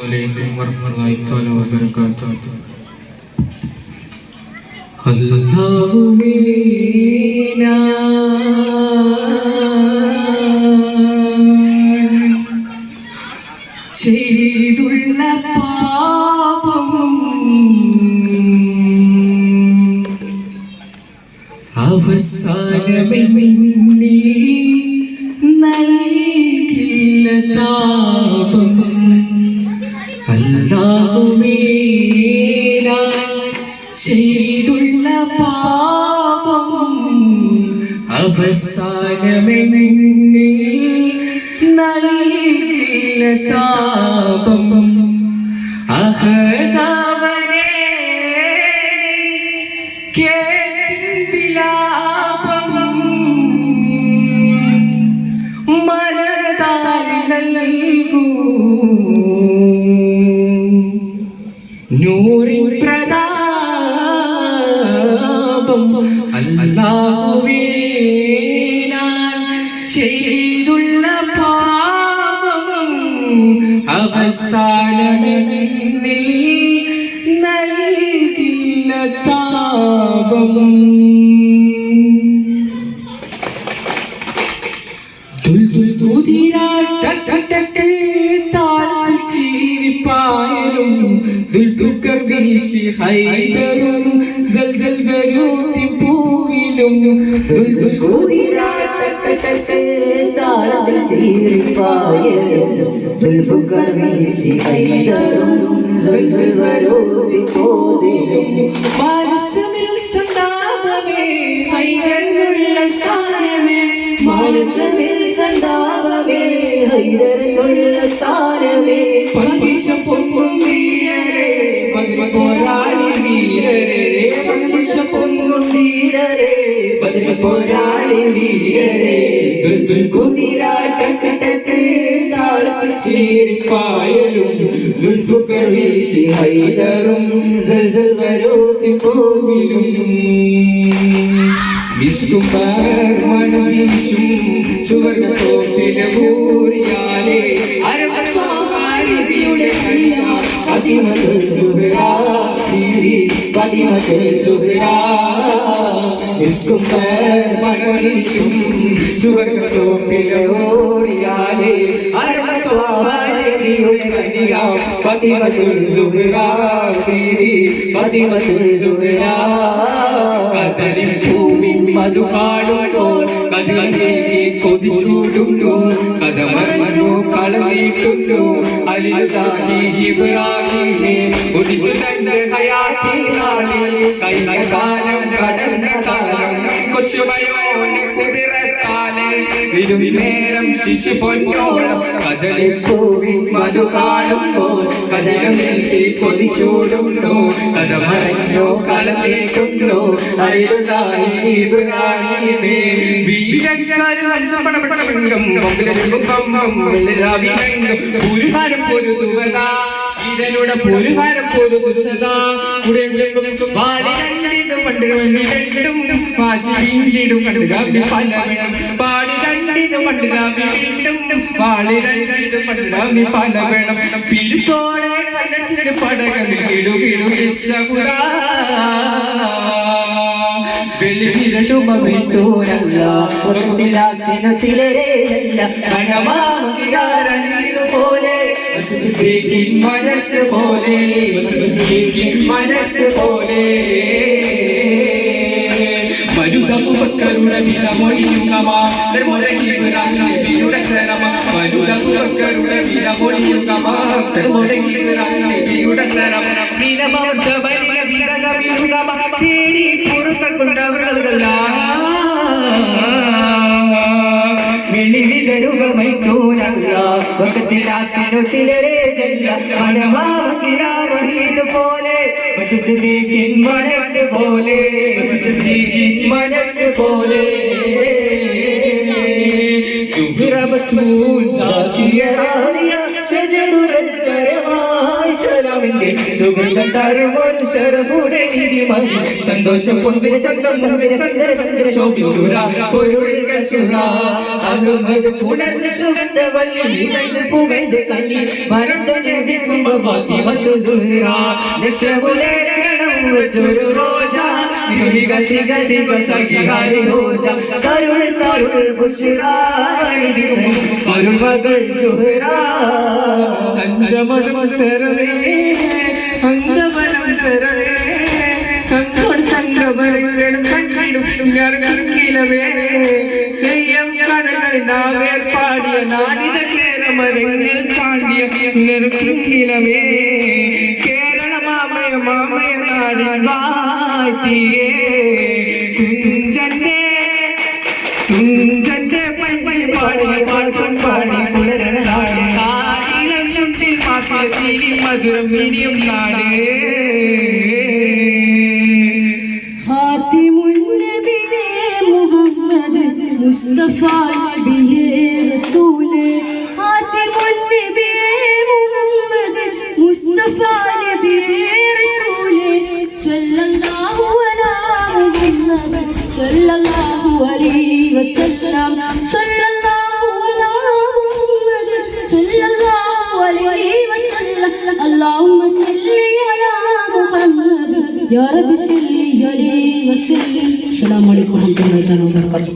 അലൈക്കും വറഹ്മത്തുള്ളാഹി തആല വബറകാതുഹു. അല്ലാഹുവേ ചെയ്തുള്ള പാപം അവസാനമെന്നിൽ നൽകില്ല താപം. അല്ലാഹുവേ ചെയ്തുള്ള പാപം അവസാനമെന്നിൽ നൽകില്ല താപം. അഹദവനേ വിലാപം മനതാൽ നൽകൂ നൂറിൻ പ്രതാപം. അല്ലാഹുവേ ചെയ്തുള്ള പാപം അവസാനമെന്നിൽ നൽകില്ല താപം. കുതിരാട്ടക്ക് താൾ ചീരിപ്പായലും ദുൽഫുക്കർ വീശി ഹൈദറും സൽസൽ വരൂത്തി പൂവിലും. കുതിരാട്ടക്ക് താളം ചീരിപ്പായലും ദുൽഫുക്കർ വീശി ഹൈദറും സൽസൽ വരൂത്തി പൂവിലും. മനസ്സിൽ സന്താപമേ ഹൈദറിനുള്ള സ്ഥാനമേ, മനസ്സിൽ സന്താപമേ ഹൈദറിനുള്ള സ്ഥാനമേ. പങ്കിശം പൊങ്ങും വീരരേ ബദർ പോരാളി വീരരേ, പങ്കിശം പൊങ്ങും വീരരേ ബദർ പോരാളി വീരരേ. കുതിരാട്ടക്ക് താളത്തിൽ ചീരിപ്പായലും ദുൽഫുക്കർ വീശി ഹൈദറും സൽസൽ വരൂത്തി പൂവിലും. മണം വീശും സുവർഗത്തോപ്പിലെ ഊരിയാലേ അരബിയുടെ കന്യാ ഫാത്തിമത്തുൽ സുഹ്റാ ബീവി ഫാത്തിമത്തുൽ സുഹ്റാ. മണം വീശും സുവർഗത്തോപ്പിലെ ഊരിയാലേ അരബിയുടെ കന്യാ ഫാത്തിമത്തുൽ സുഹ്റാ ബീവി ഫാത്തിമത്തുൽ സുഹ്റാ. കദളിൽ പൂവിൻ മധു കാണുമ്പോൾ കതിരേ കൊതിച്ചൂടുന്നു, കഥമറിഞ്ഞു കളഞ്ഞിട്ടുന്നു അലിലുദാഹി ഇബ്രാഹിമേ. ഒതിച്ചു തന്റെ ഹയാത്തി നാളിൽ കഴിഞ്ഞ കാലം കടന്ന കാലം കൊച്ചുമയോനെ കുതിരത്താലെ നേരം ശിശു പൊന്നോളം. കദളിൽ പൂവിൻ മധു കാണുമ്പോൾ കതിരേ കൊതിച്ചൂടുന്നു, കഥമറിഞ്ഞു കളഞ്ഞിട്ടുന്നു അലിലുദാഹി ഇബ്രാഹിമേ. പുരുഹാരം പൊരുതുവതാ ഇരനുടെ പുരുഹാരം പൊരുതുസതാ. പണ്ട് രണ്ടിടും വാശി വീണ്ടിടും കണ്ടു രാവിലെ പല വേണം പാടി രണ്ടിടും പണ്ട് രാവിലെ പാടി രണ്ടിടും കണ്ടു രാവിലെ പല വേണം. പിരുത്തോടെ കല്ലടിച്ചിട്ട് പടകൾ കിടു കിടു യശകുദാ. വെളിവിരട്ടുമല്ല പുറത്തിലാസിനു ചിലരേയല്ല കണമാകിയാരനീതു പോലെ മനസ്സ് പോലെ മനസ്സ് പോലെ. മരുതബുബക്കറുടെ വിലമൊഴിയും കമാർ മുഴങ്ങി നബിയുടെ കരമ. മരുതബുബക്കറുടെ വിലമൊഴിയും കമാർ മുഴങ്ങി നബിയുടെ കരമ. നിലമവർഷവലിയ വിലകവിലുകമ തേടി പുറക്കൾ കൊണ്ടവர்களല്ല വെളിവിരടുകമൈത്തോനല്ല വക്കത്തിലാസിനു ചിലരേയല്ല കണമാകിയാരനീതു പോലെ മനസ്സ് പോലെ മനസ്സ് പോലെ. സുഹൃബത്തൂൻ സാക്കിയ ഷജറുൽ പരമായി സലാമിന്റെ സുഗന്ധം തരും ഒരു ശരഭൂടെ നിധിമതി സന്തോഷം പൊന്തിന് ചന്തം ചന്ദ്ര ചന്ദ്ര ചന്ദ്ര ശോഭിശൂര പൊരുൾക്ക സുര അഹമ്മദ് പുണർന്ന് സുഗന്ധവല്ലി വിരൽ പുകഴ്ന്ന് കല്ലി വരന്തനെ കുംഭവാതിമത്തു സുഹ്റ ലക്ഷമുലേക്ഷണം വച്ചൊരു റോജ ഗതി ഗതി സഖിയായി ഹോജ തരുൾ തരുൾ ബുശ്റായി അരുമകൾ സുഹ്റ അഞ്ചമതും തരവേ അംഗബലം തരവേ ചങ്കോട് ചങ്കബലങ്ങളും കണ്ടിടും ഞറങ്ങിലവേ തെയ്യം കഥകൾ നാവേർ പാടിയ നാടിത കേരമരങ്ങൾ കാണ്ടിയ നിറക്കിലവേ കേരള മാമയ മാമയ നാടിൻ വാഴ്ത്തിയേ തുഞ്ചന്റെ തുഞ്ചന്റെ പൈപ്പി പാടിയ പാട്ടും പാടി പുലരണ നാട് കാലിലം ചുണ്ടിൽ പാട്ടിയ ശീലി മധുരം ഇനിയും നാട് मुस्तफा नबी रसूल हातिम नबी मोहम्मद मुस्तफा नबी रसूल सल्लल्लाहु अला मुहम्मद सल्लल्लाहु अलैहि वसल्लम सल्लल्लाहु अला मुहम्मद सल्लल्लाहु अलैहि वसल्लम अल्लाहुम्मा सल्ली अला मुहम्मद या रब्बी सल्ली अलैहि वसल्लम अस्सलामु अलैकुम व रहमतुल्लाहि व बरकातुहू।